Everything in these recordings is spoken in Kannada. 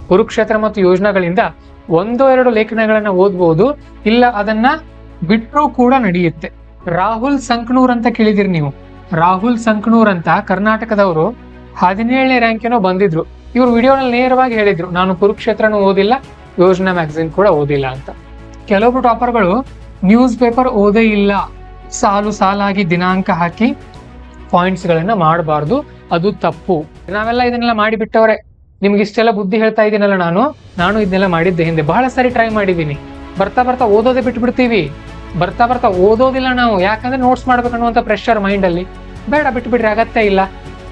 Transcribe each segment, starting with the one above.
ಕುರುಕ್ಷೇತ್ರ ಮತ್ತು ಯೋಜನೆಗಳಿಂದ ಒಂದೋ ಎರಡು ಲೇಖನಗಳನ್ನ ಓದ್ಬಹುದು, ಇಲ್ಲ ಅದನ್ನ ಬಿಟ್ಟರೂ ಕೂಡ ನಡೆಯುತ್ತೆ. ರಾಹುಲ್ ಸಂಕನೂರ್ ಅಂತ ಕೇಳಿದಿರಿ ನೀವು. ರಾಹುಲ್ ಸಂಕನೂರ್ ಅಂತ ಕರ್ನಾಟಕದವರು 17ನೇ ರ್ಯಾಂಕ್ ಏನೋ ಬಂದಿದ್ರು. ಇವ್ರು ವಿಡಿಯೋನಲ್ಲಿ ನೇರವಾಗಿ ಹೇಳಿದ್ರು, ನಾನು ಕುರುಕ್ಷೇತ್ರನೂ ಓದಿಲ್ಲ, ಯೋಜನಾ ಮ್ಯಾಗಝಿನ್ ಕೂಡ ಓದಿಲ್ಲ ಅಂತ. ಕೆಲವೊಬ್ರು ಟಾಪರ್ಗಳು ನ್ಯೂಸ್ ಪೇಪರ್ ಓದೇ ಇಲ್ಲ, ಸಾಲು ಸಾಲಾಗಿ ದಿನಾಂಕ ಹಾಕಿ ಪಾಯಿಂಟ್ಸ್ ಗಳನ್ನ ಮಾಡಬಾರ್ದು, ಅದು ತಪ್ಪು. ನಾವೆಲ್ಲ ಇದನ್ನೆಲ್ಲ ಮಾಡಿಬಿಟ್ಟವ್ರೆ. ನಿಮ್ಗೆ ಇಷ್ಟೆಲ್ಲ ಬುದ್ಧಿ ಹೇಳ್ತಾ ಇದ್ದೀನಲ್ಲ, ನಾನು ಇದನ್ನೆಲ್ಲ ಮಾಡಿದ್ದೆ ಹಿಂದೆ, ಬಹಳ ಸಾರಿ ಟ್ರೈ ಮಾಡಿದ್ದೀನಿ. ಬರ್ತಾ ಬರ್ತಾ ಓದೋದೇ ಬಿಟ್ಬಿಡ್ತೀವಿ, ಬರ್ತಾ ಬರ್ತಾ ಓದೋದಿಲ್ಲ ನಾವು. ಯಾಕಂದ್ರೆ ನೋಟ್ಸ್ ಮಾಡ್ಬೇಕನ್ನುವಂತ ಪ್ರೆಷರ್ ಮೈಂಡ್ ಅಲ್ಲಿ. ಬೇಡ, ಬಿಟ್ಬಿಟ್ರೆ ಅಗತ್ಯ ಇಲ್ಲ.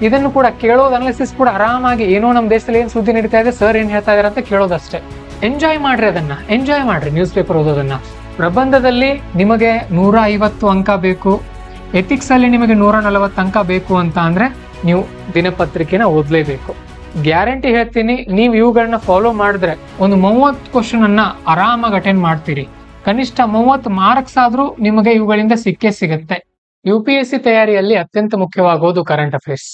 ಇದನ್ನು ಕೂಡ ಕೇಳೋದು, ಅನಾಲಿಸಿಸ್ ಕೂಡ ಆರಾಮಾಗಿ, ಏನೋ ನಮ್ಮ ದೇಶದಲ್ಲಿ ಏನ್ ಸುದ್ದಿ ನಡೀತಾ ಇದೆ, ಸರ್ ಏನ್ ಹೇಳ್ತಾ ಇದಾರೆ ಅಂತ ಕೇಳೋದಷ್ಟೇ. ಎಂಜಾಯ್ ಮಾಡ್ರಿ, ಅದನ್ನ ಎಂಜಾಯ್ ಮಾಡ್ರಿ ನ್ಯೂಸ್ ಪೇಪರ್ ಓದೋದನ್ನ. ಪ್ರಬಂಧದಲ್ಲಿ ನಿಮಗೆ 150 ಅಂಕ ಬೇಕು, ಎಥಿಕ್ಸ್ ಅಲ್ಲಿ ನಿಮಗೆ 140 ಅಂಕ ಬೇಕು ಅಂತ ಅಂದ್ರೆ ನೀವು ದಿನಪತ್ರಿಕೆನ ಓದ್ಲೇಬೇಕು. ಗ್ಯಾರಂಟಿ ಹೇಳ್ತೀನಿ, ನೀವು ಇವುಗಳನ್ನ ಫಾಲೋ ಮಾಡಿದ್ರೆ ಒಂದು 30 ಕ್ವಶನ್ ಅನ್ನ ಆರಾಮಾಗಿ ಅಟೆಂಡ್ ಮಾಡ್ತೀರಿ. ಕನಿಷ್ಠ 30 ಮಾರ್ಕ್ಸ್ ಆದ್ರೂ ನಿಮಗೆ ಇವುಗಳಿಂದ ಸಿಕ್ಕೇ ಸಿಗುತ್ತೆ. UPSC ತಯಾರಿಯಲ್ಲಿ ಅತ್ಯಂತ ಮುಖ್ಯವಾಗೋದು ಕರೆಂಟ್ ಅಫೇರ್ಸ್.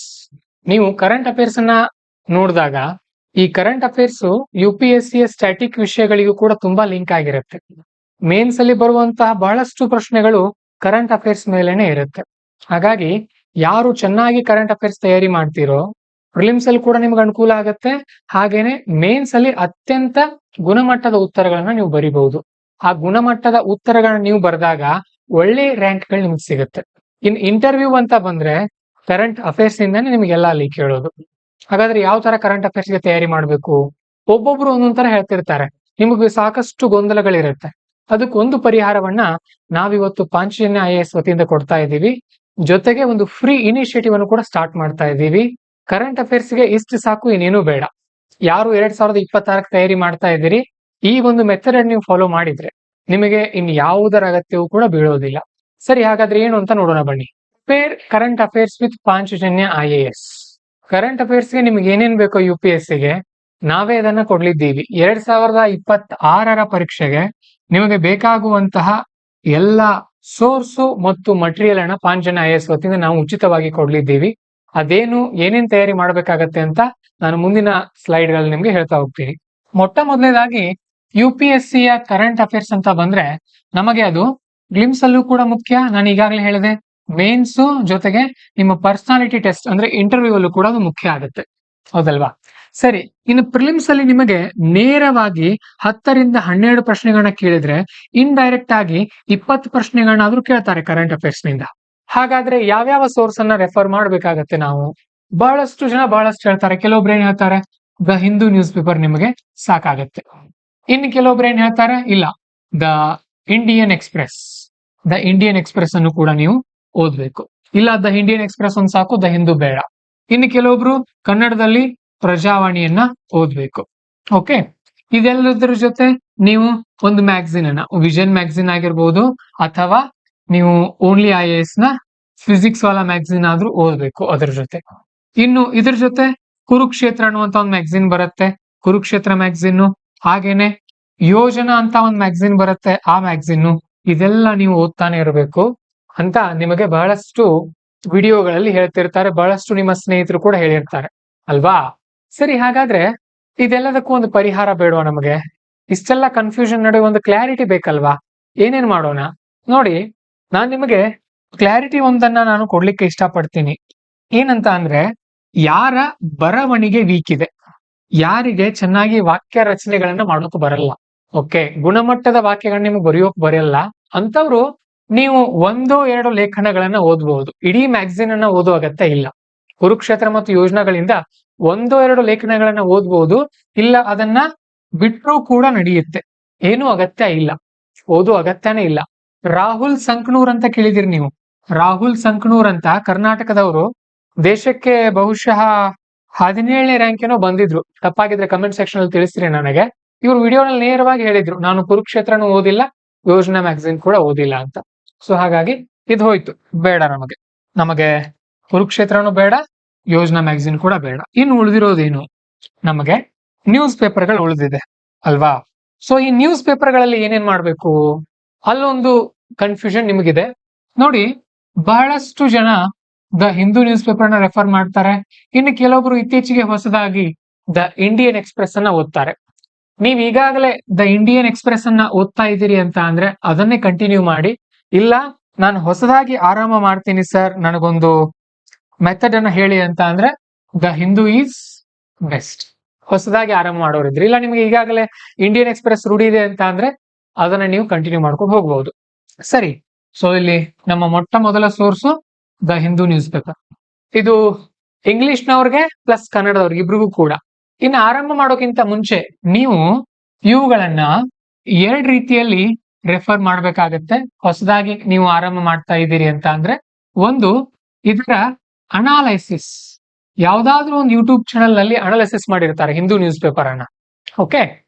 ನೀವು ಕರೆಂಟ್ ಅಫೇರ್ಸ್ ಅನ್ನ ನೋಡಿದಾಗ ಈ ಕರೆಂಟ್ ಅಫೇರ್ಸ್ UPSC ಸ್ಟ್ಯಾಟಿಕ್ ವಿಷಯಗಳಿಗೂ ಕೂಡ ತುಂಬಾ ಲಿಂಕ್ ಆಗಿರುತ್ತೆ. ಮೇನ್ಸ್ ಅಲ್ಲಿ ಬರುವಂತಹ ಬಹಳಷ್ಟು ಪ್ರಶ್ನೆಗಳು ಕರೆಂಟ್ ಅಫೇರ್ಸ್ ಮೇಲೆನೆ ಇರುತ್ತೆ. ಹಾಗಾಗಿ ಯಾರು ಚೆನ್ನಾಗಿ ಕರೆಂಟ್ ಅಫೇರ್ಸ್ ತಯಾರಿ ಮಾಡ್ತೀರೋ ಪ್ರಿಲಿಮ್ಸ್ ಅಲ್ಲಿ ಕೂಡ ನಿಮ್ಗೆ ಅನುಕೂಲ ಆಗುತ್ತೆ. ಹಾಗೇನೆ ಮೇನ್ಸ್ ಅಲ್ಲಿ ಅತ್ಯಂತ ಗುಣಮಟ್ಟದ ಉತ್ತರಗಳನ್ನ ನೀವು ಬರಿಬಹುದು. ಆ ಗುಣಮಟ್ಟದ ಉತ್ತರಗಳನ್ನ ನೀವು ಬರೆದಾಗ ಒಳ್ಳೆ ರ್ಯಾಂಕ್ ಗಳು ನಿಮ್ಗೆ ಸಿಗುತ್ತೆ. ಇನ್ ಇಂಟರ್ವ್ಯೂ ಅಂತ ಬಂದ್ರೆ ಕರೆಂಟ್ ಅಫೇರ್ಸ್ ಇಂದಾನೆ ನಿಮ್ಗೆಲ್ಲ ಅಲ್ಲಿ ಕೇಳೋದು. ಹಾಗಾದ್ರೆ ಯಾವ ತರ ಕರೆಂಟ್ ಅಫೇರ್ಸ್ ಗೆ ತಯಾರಿ ಮಾಡ್ಬೇಕು? ಒಬ್ಬೊಬ್ರು ಒಂದೊಂದ್ ತರ ಹೇಳ್ತಿರ್ತಾರೆ. ನಿಮಗೆ ಸಾಕಷ್ಟು ಗೊಂದಲಗಳಿರುತ್ತೆ. ಅದಕ್ಕೊಂದು ಪರಿಹಾರವನ್ನ ನಾವಿವತ್ತು ಪಾಂಚಜನ್ಯ IAS ವತಿಯಿಂದ ಕೊಡ್ತಾ ಇದ್ದೀವಿ. ಜೊತೆಗೆ ಒಂದು ಫ್ರೀ ಇನಿಷಿಯೇಟಿವ್ ಅನ್ನು ಕೂಡ ಸ್ಟಾರ್ಟ್ ಮಾಡ್ತಾ ಇದ್ದೀವಿ. ಕರೆಂಟ್ ಅಫೇರ್ಸ್ ಗೆ ಇಷ್ಟು ಸಾಕು, ಇನ್ನೇನು ಬೇಡ. ಯಾರು 2026 ತಯಾರಿ ಮಾಡ್ತಾ ಇದ್ದೀರಿ, ಈ ಒಂದು ಮೆಥಡ್ ನೀವು ಫಾಲೋ ಮಾಡಿದ್ರೆ ನಿಮಗೆ ಇನ್ ಯಾವುದರ ಅಗತ್ಯವೂ ಕೂಡ ಬೀಳೋದಿಲ್ಲ. ಸರಿ, ಹಾಗಾದ್ರೆ ಏನು ಅಂತ ನೋಡೋಣ ಬನ್ನಿ. Pair current affairs with Panchajanya IAS. Current affairs ಗೆ ನಿಮ್ಗೆ ಏನೇನ್ ಬೇಕೋ UPSC ಗೆ ನಾವೇ ಅದನ್ನ ಕೊಡ್ಲಿದ್ದೀವಿ. 2026 ಪರೀಕ್ಷೆಗೆ ನಿಮಗೆ ಬೇಕಾಗುವಂತಹ ಎಲ್ಲ ಸೋರ್ಸು ಮತ್ತು ಮಟೀರಿಯಲ್ ಅನ್ನ ಪಾಂಚಜನ್ಯ IAS ವತಿಯಿಂದ ನಾವು ಉಚಿತವಾಗಿ ಕೊಡ್ಲಿದ್ದೀವಿ. ಅದೇನು ಏನೇನ್ ತಯಾರಿ ಮಾಡ್ಬೇಕಾಗತ್ತೆ ಅಂತ ನಾನು ಮುಂದಿನ ಸ್ಲೈಡ್ ಗಳಲ್ಲಿ ನಿಮ್ಗೆ ಹೇಳ್ತಾ ಹೋಗ್ತೀನಿ. ಮೊಟ್ಟ ಮೊದಲನೇದಾಗಿ UPSC ಯ ಕರೆಂಟ್ ಅಫೇರ್ಸ್ ಅಂತ ಬಂದ್ರೆ ನಮಗೆ ಅದು ಗ್ಲಿಮ್ಸ್ ಅಲ್ಲೂ ಕೂಡ ಮುಖ್ಯ. ನಾನು ಈಗಾಗಲೇ ಹೇಳಿದೆ, ಮೇನ್ಸ್ ಜೊತೆಗೆ ನಿಮ್ಮ ಪರ್ಸನಾಲಿಟಿ ಟೆಸ್ಟ್ ಅಂದ್ರೆ ಇಂಟರ್ವ್ಯೂ ಅಲ್ಲೂ ಕೂಡ ಅದು ಮುಖ್ಯ ಆಗುತ್ತೆ, ಹೌದಲ್ವಾ? ಸರಿ, ಇನ್ನು ಪ್ರಿಲಿಮ್ಸ್ ಅಲ್ಲಿ ನಿಮಗೆ ನೇರವಾಗಿ 10 ರಿಂದ 12 ಪ್ರಶ್ನೆಗಳನ್ನ ಕೇಳಿದ್ರೆ ಇಂಡೈರೆಕ್ಟ್ ಆಗಿ 20 ಪ್ರಶ್ನೆಗಳನ್ನಾದ್ರೂ ಕೇಳ್ತಾರೆ ಕರೆಂಟ್ ಅಫೇರ್ಸ್ ನಿಂದ. ಹಾಗಾದ್ರೆ ಯಾವ್ಯಾವ ಸೋರ್ಸ್ ಅನ್ನ ರೆಫರ್ ಮಾಡ್ಬೇಕಾಗತ್ತೆ ನಾವು? ಬಹಳಷ್ಟು ಜನ ಬಹಳಷ್ಟು ಹೇಳ್ತಾರೆ. ಕೆಲವೊಬ್ರು ಏನ್ ಹೇಳ್ತಾರೆ, ದ ಹಿಂದೂ ನ್ಯೂಸ್ ಪೇಪರ್ ನಿಮಗೆ ಸಾಕಾಗತ್ತೆ. ಇನ್ನು ಕೆಲವೊಬ್ರು ಏನ್ ಹೇಳ್ತಾರೆ, ಇಲ್ಲ the Indian express, the Indian express ಅನ್ನು ಕೂಡ ನೀವು ಓದ್ಬೇಕು. ಇಲ್ಲ ದ ಇಂಡಿಯನ್ ಎಕ್ಸ್ಪ್ರೆಸ್ ಒಂದ್ ಸಾಕು, ದ ಹಿಂದೂ ಬೇಡ. ಇನ್ನು ಕೆಲವೊಬ್ರು ಕನ್ನಡದಲ್ಲಿ ಪ್ರಜಾವಾಣಿಯನ್ನ ಓದ್ಬೇಕು. ಓಕೆ, ಇದೆಲ್ಲದರ ಜೊತೆ ನೀವು ಒಂದು ಮ್ಯಾಗಝಿನ್ ಅನ್ನ, ವಿಷನ್ ಮ್ಯಾಗಝಿನ್ ಆಗಿರ್ಬೋದು, ಅಥವಾ ನೀವು ಓನ್ಲಿ IAS ನ ಫಿಸಿಕ್ಸ್ ವಾಲಾ ಮ್ಯಾಗಝಿನ್ ಆದ್ರೂ ಓದ್ಬೇಕು ಅದ್ರ ಜೊತೆ. ಇನ್ನು ಇದ್ರ ಜೊತೆ ಕುರುಕ್ಷೇತ್ರ ಅನ್ನುವಂತ ಒಂದು ಮ್ಯಾಗಝಿನ್ ಬರುತ್ತೆ, ಕುರುಕ್ಷೇತ್ರ ಮ್ಯಾಗಝಿನ್. ಹಾಗೇನೆ ಯೋಜನಾ ಅಂತ ಒಂದು ಮ್ಯಾಗಝಿನ್ ಬರುತ್ತೆ, ಆ ಮ್ಯಾಗಝಿನ್. ಇದೆಲ್ಲ ನೀವು ಓದ್ತಾನೆ ಇರಬೇಕು ಅಂತ ನಿಮಗೆ ಬಹಳಷ್ಟು ವಿಡಿಯೋಗಳಲ್ಲಿ ಹೇಳ್ತಿರ್ತಾರೆ, ಬಹಳಷ್ಟು ನಿಮ್ಮ ಸ್ನೇಹಿತರು ಕೂಡ ಹೇಳಿರ್ತಾರೆ ಅಲ್ವಾ? ಸರಿ, ಹಾಗಾದ್ರೆ ಇದೆಲ್ಲದಕ್ಕೂ ಒಂದು ಪರಿಹಾರ ಬೇಡವಾ ನಮಗೆ? ಇಷ್ಟೆಲ್ಲ ಕನ್ಫ್ಯೂಷನ್ ನಡುವೆ ಒಂದು ಕ್ಲಾರಿಟಿ ಬೇಕಲ್ವಾ? ಏನೇನ್ ಮಾಡೋಣ ನೋಡಿ. ನಾನ್ ನಿಮಗೆ ಕ್ಲಾರಿಟಿ ಒಂದನ್ನ ನಾನು ಕೊಡ್ಲಿಕ್ಕೆ ಇಷ್ಟಪಡ್ತೀನಿ. ಏನಂತ ಅಂದ್ರೆ, ಯಾರ ಬರವಣಿಗೆ ವೀಕ್ ಇದೆ, ಯಾರಿಗೆ ಚೆನ್ನಾಗಿ ವಾಕ್ಯ ರಚನೆಗಳನ್ನ ಮಾಡೋಕ್ ಬರಲ್ಲ, ಓಕೆ, ಗುಣಮಟ್ಟದ ವಾಕ್ಯಗಳನ್ನ ನಿಮ್ಗೆ ಬರೆಯೋಕ್ ಬರಲ್ಲ ಅಂತವ್ರು ನೀವು 1-2 ಲೇಖನಗಳನ್ನ ಓದ್ಬಹುದು. ಇಡೀ ಮ್ಯಾಗಝಿನ್ ಅನ್ನ ಓದೋ ಅಗತ್ಯ ಇಲ್ಲ. ಕುರುಕ್ಷೇತ್ರ ಮತ್ತು ಯೋಜನೆಗಳಿಂದ 1-2 ಲೇಖನಗಳನ್ನ ಓದ್ಬಹುದು, ಇಲ್ಲ ಅದನ್ನ ಬಿಟ್ಟರೂ ಕೂಡ ನಡೆಯುತ್ತೆ. ಏನೂ ಅಗತ್ಯ ಇಲ್ಲ, ಓದೋ ಅಗತ್ಯನೇ ಇಲ್ಲ. ರಾಹುಲ್ ಸಂಕನೂರ್ ಅಂತ ಕೇಳಿದಿರಿ ನೀವು. ರಾಹುಲ್ ಸಂಕನೂರ್ ಅಂತ ಕರ್ನಾಟಕದವರು ದೇಶಕ್ಕೆ ಬಹುಶಃ 17ನೇ ರ್ಯಾಂಕ್ ಏನೋ ಬಂದಿದ್ರು. ತಪ್ಪಾಗಿದ್ರೆ ಕಮೆಂಟ್ ಸೆಕ್ಷನ್ ಅಲ್ಲಿ ತಿಳಿಸ್ರಿ ನನಗೆ. ಇವ್ರು ವಿಡಿಯೋನಲ್ಲಿ ನೇರವಾಗಿ ಹೇಳಿದ್ರು, ನಾನು ಕುರುಕ್ಷೇತ್ರನೂ ಓದಿಲ್ಲ, ಯೋಜನಾ ಮ್ಯಾಗಝಿನ್ ಕೂಡ ಓದಿಲ್ಲ ಅಂತ. ಸೊ ಹಾಗಾಗಿ ಇದು ಹೋಯ್ತು, ಬೇಡ ನಮಗೆ ಕುರುಕ್ಷೇತ್ರನೂ ಬೇಡ, ಯೋಜನಾ ಮ್ಯಾಗಝಿನ್ ಕೂಡ ಬೇಡ. ಇನ್ನು ಉಳಿದಿರೋದೇನು, ನಮಗೆ ನ್ಯೂಸ್ ಪೇಪರ್ಗಳು ಉಳಿದಿದೆ ಅಲ್ವಾ? ಸೊ ಈ ನ್ಯೂಸ್ ಪೇಪರ್ಗಳಲ್ಲಿ ಏನೇನ್ ಮಾಡ್ಬೇಕು, ಅಲ್ಲೊಂದು ಕನ್ಫ್ಯೂಷನ್ ನಿಮಗಿದೆ ನೋಡಿ. ಬಹಳಷ್ಟು ಜನ ದ ಹಿಂದೂ ನ್ಯೂಸ್ ಪೇಪರ್ ನ ರೆಫರ್ ಮಾಡ್ತಾರೆ. ಇನ್ನು ಕೆಲವೊಬ್ರು ಇತ್ತೀಚೆಗೆ ಹೊಸದಾಗಿ ದ ಇಂಡಿಯನ್ ಎಕ್ಸ್‌ಪ್ರೆಸ್ ಅನ್ನ ಓದ್ತಾರೆ. ನೀವ್ ಈಗಾಗಲೇ ದ ಇಂಡಿಯನ್ ಎಕ್ಸ್‌ಪ್ರೆಸ್ ಅನ್ನ ಓದ್ತಾ ಇದ್ದೀರಿ ಅಂತ ಅಂದ್ರೆ ಅದನ್ನೇ ಕಂಟಿನ್ಯೂ ಮಾಡಿ. ಇಲ್ಲ ನಾನು ಹೊಸದಾಗಿ ಆರಂಭ ಮಾಡ್ತೀನಿ ಸರ್, ನನಗೊಂದು ಮೆಥಡ್ ಅನ್ನ ಹೇಳಿ ಅಂತ ಅಂದ್ರೆ ದ ಹಿಂದೂ ಈಸ್ ಬೆಸ್ಟ್. ಹೊಸದಾಗಿ ಆರಂಭ ಮಾಡೋರಿದ್ರಿ, ಇಲ್ಲ ನಿಮ್ಗೆ ಈಗಾಗಲೇ ಇಂಡಿಯನ್ ಎಕ್ಸ್‌ಪ್ರೆಸ್ ರೂಢಿ ಇದೆ ಅಂತ ಅಂದ್ರೆ ಅದನ್ನ ನೀವು ಕಂಟಿನ್ಯೂ ಮಾಡ್ಕೊಂಡು ಹೋಗ್ಬಹುದು. ಸರಿ, ಸೊ ಇಲ್ಲಿ ನಮ್ಮ ಮೊಟ್ಟ ಮೊದಲ source the Hindu news paper. ಇದು ಇಂಗ್ಲಿಷ್ನವ್ರಿಗೆ ಪ್ಲಸ್ ಕನ್ನಡದವ್ರಿಗೆ ಇಬ್ರಿಗೂ ಕೂಡ. ಇನ್ನು ಆರಂಭ ಮಾಡೋಕ್ಕಿಂತ ಮುಂಚೆ ನೀವು ಇವುಗಳನ್ನ ಎರಡ್ ರೀತಿಯಲ್ಲಿ ರೆಫರ್ ಮಾಡ್ಬೇಕಾಗತ್ತೆ. ಹೊಸದಾಗಿ ನೀವು ಆರಂಭ ಮಾಡ್ತಾ ಇದ್ದೀರಿ ಅಂತ ಅಂದ್ರೆ, ಒಂದು ಇದರ ಅನಾಲೈಸಿಸ್, ಯಾವ್ದಾದ್ರು ಒಂದು ಯೂಟ್ಯೂಬ್ ಚಾನಲ್ ನಲ್ಲಿ ಅನಾಲಿಸಿಸ್ ಮಾಡಿರ್ತಾರೆ ಹಿಂದೂ ನ್ಯೂಸ್ ಪೇಪರ್ ಅನ್ನ. ಓಕೆ,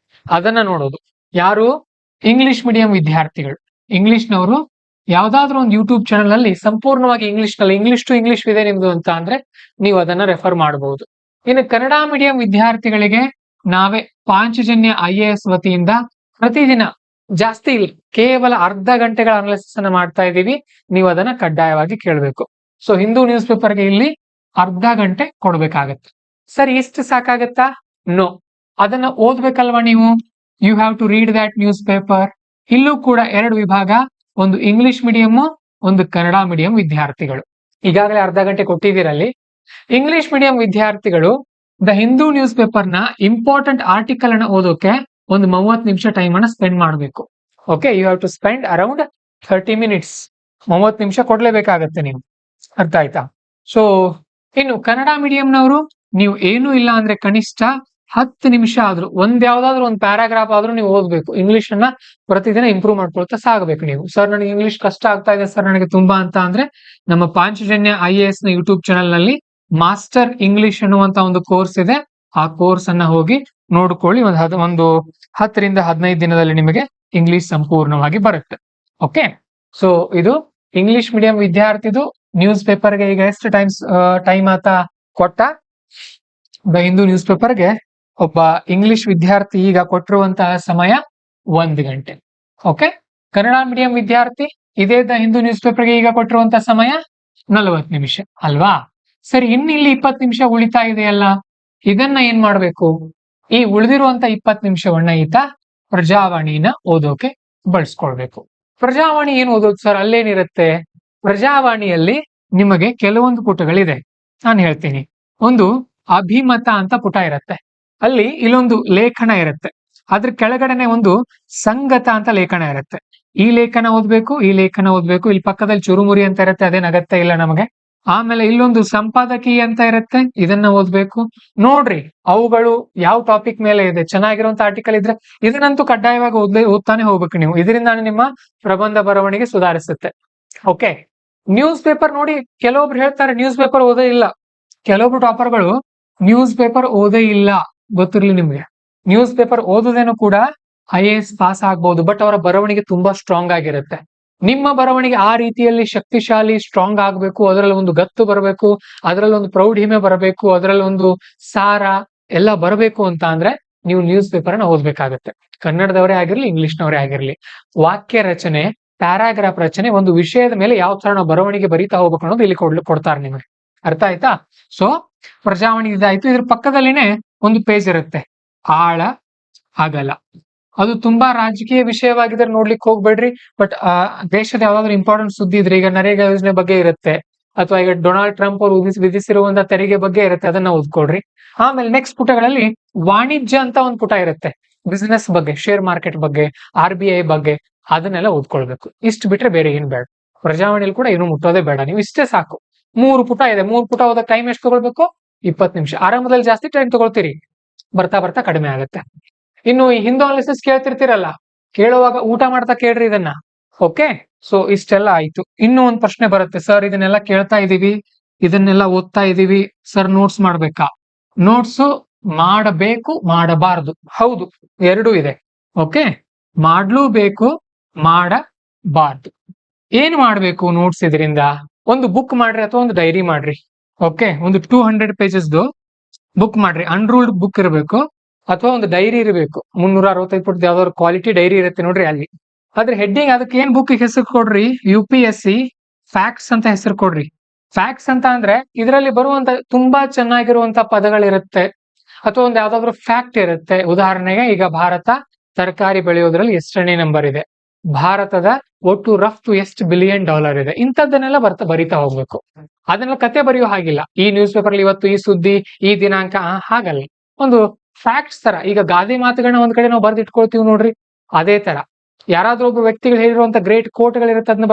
ಅದನ್ನ ನೋಡೋದು. ಯಾರು? ಇಂಗ್ಲಿಷ್ ಮೀಡಿಯಂ ವಿದ್ಯಾರ್ಥಿಗಳು. ಇಂಗ್ಲಿಷ್ನವರು ಯಾವ್ದಾದ್ರು ಒಂದು ಯೂಟ್ಯೂಬ್ ಚಾನಲ್ ನಲ್ಲಿ ಸಂಪೂರ್ಣವಾಗಿ ಇಂಗ್ಲಿಷ್ ನಲ್ಲಿ, ಇಂಗ್ಲಿಷ್ ಟು ಇಂಗ್ಲಿಷ್ ಇದೆ ನಿಮ್ದು ಅಂತ ಅಂದ್ರೆ ನೀವು ಅದನ್ನ ರೆಫರ್ ಮಾಡಬಹುದು. ಇನ್ನು ಕನ್ನಡ ಮೀಡಿಯಂ ವಿದ್ಯಾರ್ಥಿಗಳಿಗೆ ನಾವೇ ಪಾಂಚಜನ್ಯ IAS ವತಿಯಿಂದ ಪ್ರತಿದಿನ, ಜಾಸ್ತಿ ಇಲ್ಲ, ಕೇವಲ ಅರ್ಧ ಗಂಟೆಗಳ ಅನಾಲಿಸಿಸ್ ಅನ್ನ ಮಾಡ್ತಾ ಇದ್ದೀವಿ. ನೀವು ಅದನ್ನ ಕಡ್ಡಾಯವಾಗಿ ಕೇಳಬೇಕು. ಸೊ ಹಿಂದೂ ನ್ಯೂಸ್ ಪೇಪರ್ಗೆ ಇಲ್ಲಿ ಅರ್ಧ ಗಂಟೆ ಕೊಡ್ಬೇಕಾಗತ್ತೆ. ಸರಿ, ಇಷ್ಟು ಸಾಕಾಗತ್ತಾ? ನೋ, ಅದನ್ನ ಓದ್ಬೇಕಲ್ವಾ ನೀವು. You have to read that newspaper. ಇಲ್ಲೂ ಕೂಡ ಎರಡು ವಿಭಾಗ, ಒಂದು ಇಂಗ್ಲಿಷ್ ಮೀಡಿಯಂ, ಒಂದು ಕನ್ನಡ ಮೀಡಿಯಂ ವಿದ್ಯಾರ್ಥಿಗಳು. ಈಗಾಗಲೇ ಅರ್ಧ ಗಂಟೆ ಕೊಟ್ಟಿದ್ದೀರಲ್ಲಿ. ಇಂಗ್ಲಿಷ್ ಮೀಡಿಯಂ ವಿದ್ಯಾರ್ಥಿಗಳು ದ ಹಿಂದೂ ನ್ಯೂಸ್ ಪೇಪರ್ ನ ಇಂಪಾರ್ಟೆಂಟ್ ಆರ್ಟಿಕಲ್ ಅನ್ನ ಓದೋಕೆ ಒಂದು 30 ನಿಮಿಷ ಟೈಮ್ ಅನ್ನ ಸ್ಪೆಂಡ್ ಮಾಡಬೇಕು. Okay, you have to spend around 30 minutes. 30 ನಿಮಿಷ ಕೊಡ್ಲೇಬೇಕಾಗತ್ತೆ ನೀವು. ಅರ್ಥ ಆಯ್ತಾ? ಸೊ ಇನ್ನು ಕನ್ನಡ ಮೀಡಿಯಂನವರು ನೀವು ಏನು ಇಲ್ಲ ಅಂದ್ರೆ ಕನಿಷ್ಠ 10 ನಿಮಿಷ ಆದ್ರೂ ಯಾವ್ದಾದ್ರು ಒಂದು ಪ್ಯಾರಾಗ್ರಾಫ್ ಆದ್ರೂ ನೀವು ಓದ್ಬೇಕು. ಇಂಗ್ಲಿಷ್ ಅನ್ನ ಪ್ರತಿದಿನ ಇಂಪ್ರೂವ್ ಮಾಡ್ಕೊಳ್ತಾ ಸಾಗಬೇಕು ನೀವು. ಸರ್ ನನಗೆ ಇಂಗ್ಲಿಷ್ ಕಷ್ಟ ಆಗ್ತಾ ಇದೆ ಸರ್ ನನಗೆ ತುಂಬಾ ಅಂತ ಅಂದ್ರೆ, ನಮ್ಮ ಪಾಂಚಜನ್ಯ IAS ನ ಯೂಟ್ಯೂಬ್ ಚಾನಲ್ ನಲ್ಲಿ ಮಾಸ್ಟರ್ ಇಂಗ್ಲಿಷ್ ಅನ್ನುವಂತ ಒಂದು ಕೋರ್ಸ್ ಇದೆ. ಆ ಕೋರ್ಸ್ ಅನ್ನ ಹೋಗಿ ನೋಡ್ಕೊಳ್ಳಿ. ಒಂದು 10 ರಿಂದ 15 ದಿನದಲ್ಲಿ ನಿಮಗೆ ಇಂಗ್ಲಿಷ್ ಸಂಪೂರ್ಣವಾಗಿ ಬರುತ್ತೆ. ಓಕೆ, ಸೊ ಇದು ಇಂಗ್ಲಿಷ್ ಮೀಡಿಯಂ ವಿದ್ಯಾರ್ಥಿದು ನ್ಯೂಸ್ ಪೇಪರ್ಗೆ ಈಗ ಎಷ್ಟು ಟೈಮ್ ಆತ ಕೊಟ್ಟ. ದ ಹಿಂದೂ ನ್ಯೂಸ್ ಪೇಪರ್ಗೆ ಒಬ್ಬ ಇಂಗ್ಲಿಷ್ ವಿದ್ಯಾರ್ಥಿ ಈಗ ಕೊಟ್ಟಿರುವಂತಹ ಸಮಯ 1 ಗಂಟೆ. ಓಕೆ, ಕನ್ನಡ ಮೀಡಿಯಂ ವಿದ್ಯಾರ್ಥಿ ಇದೇ ದ ಹಿಂದೂ ನ್ಯೂಸ್ ಪೇಪರ್ಗೆ ಈಗ ಕೊಟ್ಟಿರುವಂತಹ ಸಮಯ 40 ನಿಮಿಷ ಅಲ್ವಾ? ಸರಿ, ಇನ್ನಿಲ್ಲಿ 20 ನಿಮಿಷ ಉಳಿತಾ ಇದೆಯಲ್ಲ, ಇದನ್ನ ಏನ್ ಮಾಡ್ಬೇಕು? ಈ ಉಳಿದಿರುವಂತ 20 ನಿಮಿಷವನ್ನ ಈತ ಪ್ರಜಾವಾಣಿನ ಓದೋಕೆ ಬಳಸ್ಕೊಳ್ಬೇಕು. ಪ್ರಜಾವಾಣಿ ಏನ್ ಓದೋದು ಸರ್? ಅಲ್ಲೇನಿರುತ್ತೆ? ಪ್ರಜಾವಾಣಿಯಲ್ಲಿ ನಿಮಗೆ ಕೆಲವೊಂದು ಪುಟಗಳಿದೆ, ನಾನು ಹೇಳ್ತೀನಿ. ಒಂದು ಅಭಿಮತ ಅಂತ ಪುಟ ಇರುತ್ತೆ. ಅಲ್ಲಿ ಇಲ್ಲೊಂದು ಲೇಖನ ಇರುತ್ತೆ. ಅದ್ರ ಕೆಳಗಡೆನೆ ಒಂದು ಸಂಗತ ಅಂತ ಲೇಖನ ಇರುತ್ತೆ. ಈ ಲೇಖನ ಓದ್ಬೇಕು, ಈ ಲೇಖನ ಓದ್ಬೇಕು. ಇಲ್ಲಿ ಪಕ್ಕದಲ್ಲಿ ಚುರುಮುರಿ ಅಂತ ಇರುತ್ತೆ, ಅದೇನ್ ಅಗತ್ಯ ಇಲ್ಲ ನಮಗೆ. ಆಮೇಲೆ ಇಲ್ಲೊಂದು ಸಂಪಾದಕಿ ಅಂತ ಇರುತ್ತೆ, ಇದನ್ನ ಓದ್ಬೇಕು. ನೋಡ್ರಿ, ಅವುಗಳು ಯಾವ ಟಾಪಿಕ್ ಮೇಲೆ ಇದೆ, ಚೆನ್ನಾಗಿರುವಂತ ಆರ್ಟಿಕಲ್ ಇದ್ರೆ ಇದನ್ನಂತೂ ಕಡ್ಡಾಯವಾಗಿ ಓದ್ತಾನೆ ಹೋಗ್ಬೇಕು ನೀವು. ಇದರಿಂದ ನಿಮ್ಮ ಪ್ರಬಂಧ ಬರವಣಿಗೆ ಸುಧಾರಿಸುತ್ತೆ. ಓಕೆ, ನ್ಯೂಸ್ ಪೇಪರ್ ನೋಡಿ, ಕೆಲವೊಬ್ರು ಹೇಳ್ತಾರೆ ನ್ಯೂಸ್ ಪೇಪರ್ ಓದೇ ಇಲ್ಲ. ಕೆಲವೊಬ್ರು ಟಾಪರ್ಗಳು ನ್ಯೂಸ್ ಪೇಪರ್ ಓದೇ ಇಲ್ಲ, ಗೊತ್ತಿರ್ಲಿ ನಿಮ್ಗೆ. ನ್ಯೂಸ್ ಪೇಪರ್ ಓದೋದೇನೋ ಕೂಡ IAS ಪಾಸ್ ಆಗ್ಬಹುದು, ಬಟ್ ಅವರ ಬರವಣಿಗೆ ತುಂಬಾ ಸ್ಟ್ರಾಂಗ್ ಆಗಿರುತ್ತೆ. ನಿಮ್ಮ ಬರವಣಿಗೆ ಆ ರೀತಿಯಲ್ಲಿ ಶಕ್ತಿಶಾಲಿ ಸ್ಟ್ರಾಂಗ್ ಆಗ್ಬೇಕು, ಅದರಲ್ಲಿ ಒಂದು ಗತ್ತು ಬರಬೇಕು, ಅದರಲ್ಲಿ ಒಂದು ಪ್ರೌಢಿಮೆ ಬರಬೇಕು, ಅದರಲ್ಲಿ ಒಂದು ಸಾರ ಎಲ್ಲ ಬರಬೇಕು ಅಂತ ಅಂದ್ರೆ ನೀವು ನ್ಯೂಸ್ ಪೇಪರ್ ಅನ್ನ ಓದ್ಬೇಕಾಗತ್ತೆ. ಕನ್ನಡದವರೇ ಆಗಿರ್ಲಿ, ಇಂಗ್ಲಿಷ್ನವರೇ ಆಗಿರ್ಲಿ. ವಾಕ್ಯ ರಚನೆ, ಪ್ಯಾರಾಗ್ರಾಫ್ ರಚನೆ, ಒಂದು ವಿಷಯದ ಮೇಲೆ ಯಾವ ತರ ನಾವು ಬರವಣಿಗೆ ಬರೀತಾ ಹೋಗ್ಬೇಕು ಅನ್ನೋದು ಇಲ್ಲಿ ಕೊಡ್ತಾರೆ ನಿಮಗೆ. ಅರ್ಥ ಆಯ್ತಾ? ಸೊ ಪ್ರಜಾವಾಣಿ ಇದಾಯ್ತು. ಇದ್ರ ಪಕ್ಕದಲ್ಲಿನೇ ಒಂದು ಪೇಜ್ ಇರುತ್ತೆ, ಆಳ ಅಗಲ. ಅದು ತುಂಬಾ ರಾಜಕೀಯ ವಿಷಯವಾಗಿದ್ರೆ ನೋಡ್ಲಿಕ್ಕೆ ಹೋಗ್ಬೇಡ್ರಿ. ಬಟ್ ದೇಶದ ಯಾವ್ದಾದ್ರು ಇಂಪಾರ್ಟೆಂಟ್ ಸುದ್ದಿ ಇದ್ರೆ, ಈಗ ನರೇಗಾ ಯೋಜನೆ ಬಗ್ಗೆ ಇರುತ್ತೆ, ಅಥವಾ ಈಗ ಡೊನಾಲ್ಡ್ ಟ್ರಂಪ್ ಅವರು ವಿಧಿಸಿರುವಂತಹ ತೆರಿಗೆ ಬಗ್ಗೆ ಇರುತ್ತೆ, ಅದನ್ನ ಓದ್ಕೊಳ್ರಿ. ಆಮೇಲೆ ನೆಕ್ಸ್ಟ್ ಪುಟಗಳಲ್ಲಿ ವಾಣಿಜ್ಯ ಅಂತ ಒಂದು ಪುಟ ಇರುತ್ತೆ, ಬಿಸಿನೆಸ್ ಬಗ್ಗೆ, ಶೇರ್ ಮಾರ್ಕೆಟ್ ಬಗ್ಗೆ, RBI ಬಗ್ಗೆ, ಅದನ್ನೆಲ್ಲ ಓದ್ಕೊಳ್ಬೇಕು. ಇಷ್ಟು ಬಿಟ್ರೆ ಬೇರೆ ಏನ್ ಬೇಡ. ಪ್ರಜಾವಾಣಿಯಲ್ಲಿ ಕೂಡ ಏನು ಮುಟ್ಟೋದೇ ಬೇಡ, ನೀವು ಇಷ್ಟೇ ಸಾಕು. 3 ಪುಟ ಇದೆ, 3 ಪುಟ ಓದಕ್ಕೆ ಟೈಮ್ ಎಷ್ಟು ತಗೊಳ್ಬೇಕು? 20 ನಿಮಿಷ. ಆರಂಭದಲ್ಲಿ ಜಾಸ್ತಿ ಟೈಮ್ ತಗೊಳ್ತೀರಿ, ಬರ್ತಾ ಬರ್ತಾ ಕಡಿಮೆ ಆಗುತ್ತೆ. ಇನ್ನು ಈ ಹಿಂದೂ ಅನಾಲಿಸಿಸ್ ಕೇಳ್ತಿರ್ತೀರಲ್ಲ, ಕೇಳುವಾಗ ಊಟ ಮಾಡ್ತಾ ಕೇಳ್ರಿ ಇದನ್ನ. ಓಕೆ, ಸೊ ಇಷ್ಟೆಲ್ಲ ಆಯ್ತು. ಇನ್ನೂ ಒಂದು ಪ್ರಶ್ನೆ ಬರುತ್ತೆ, ಸರ್ ಇದನ್ನೆಲ್ಲ ಕೇಳ್ತಾ ಇದೀವಿ, ಇದನ್ನೆಲ್ಲ ಓದ್ತಾ ಇದೀವಿ, ಸರ್ ನೋಟ್ಸ್ ಮಾಡ್ಬೇಕಾ? ನೋಟ್ಸ್ ಮಾಡಬೇಕು, ಮಾಡಬಾರದು. ಹೌದು, ಎರಡೂ ಇದೆ. ಓಕೆ, ಮಾಡ್ಲೂಬೇಕು, ಮಾಡಬಾರ್ದು. ಏನ್ ಮಾಡ್ಬೇಕು ನೋಟ್ಸ್? ಇದರಿಂದ ಒಂದು ಬುಕ್ ಮಾಡ್ರಿ ಅಥವಾ ಒಂದು ಡೈರಿ ಮಾಡ್ರಿ. ಓಕೆ, ಒಂದು 200 ಪೇಜಸ್ದು ಬುಕ್ ಮಾಡ್ರಿ. ಅನ್ರೂಲ್ಡ್ ಬುಕ್ ಇರಬೇಕು ಅಥವಾ ಒಂದು ಡೈರಿ ಇರಬೇಕು. 365 ಪುಟದ ಯಾವ್ದಾದ್ರು ಕ್ವಾಲಿಟಿ ಡೈರಿ ಇರುತ್ತೆ ನೋಡ್ರಿ ಅಲ್ಲಿ. ಅದ್ರ ಹೆಡ್ಡಿಂಗ್, ಅದಕ್ಕೆ ಏನ್ ಬುಕ್ ಹೆಸರು ಕೊಡ್ರಿ? UPSC ಫ್ಯಾಕ್ಟ್ಸ್ ಅಂತ ಹೆಸರು ಕೊಡ್ರಿ. ಫ್ಯಾಕ್ಟ್ಸ್ ಅಂತ ಅಂದ್ರೆ ಇದರಲ್ಲಿ ಬರುವಂತ ತುಂಬಾ ಚೆನ್ನಾಗಿರುವಂತ ಪದಗಳಿರುತ್ತೆ. ಅಥವಾ ಒಂದು ಯಾವ್ದಾದ್ರು ಫ್ಯಾಕ್ಟ್ ಇರುತ್ತೆ. ಉದಾಹರಣೆಗೆ ಈಗ ಭಾರತ ತರಕಾರಿ ಬೆಳೆಯೋದ್ರಲ್ಲಿ ಎಷ್ಟನೇ ನಂಬರ್ ಇದೆ, ಭಾರತದ ಒಟ್ಟು ರಫ್ತು ಎಷ್ಟು $1 ಬಿಲಿಯನ್ ಇದೆ, ಇಂಥದ್ದನ್ನೆಲ್ಲ ಬರಿತಾ ಹೋಗ್ಬೇಕು. ಅದನ್ನೆಲ್ಲ ಕತೆ ಬರೆಯೋ ಹಾಗಿಲ್ಲ. ಈ ನ್ಯೂಸ್ ಪೇಪರ್ ಇವತ್ತು ಈ ಸುದ್ದಿ ಈ ದಿನಾಂಕ ಹಾಗಲ್ಲ, ಒಂದು ಫ್ಯಾಕ್ಟ್ಸ್ ತರ. ಈಗ ಗಾದೆ ಮಾತುಗಳನ್ನ ಒಂದ್ ಕಡೆ ನಾವು ಬರ್ದಿಟ್ಕೊಳ್ತೀವಿ ನೋಡ್ರಿ, ಅದೇ ತರ ಯಾರಾದ್ರೂ ಒಬ್ರು ವ್ಯಕ್ತಿಗಳು ಹೇಳಿರುವಂತ ಗ್ರೇಟ್ ಕೋಟ್ ಗಳಿರುತ್ತೆ, ಅದನ್ನ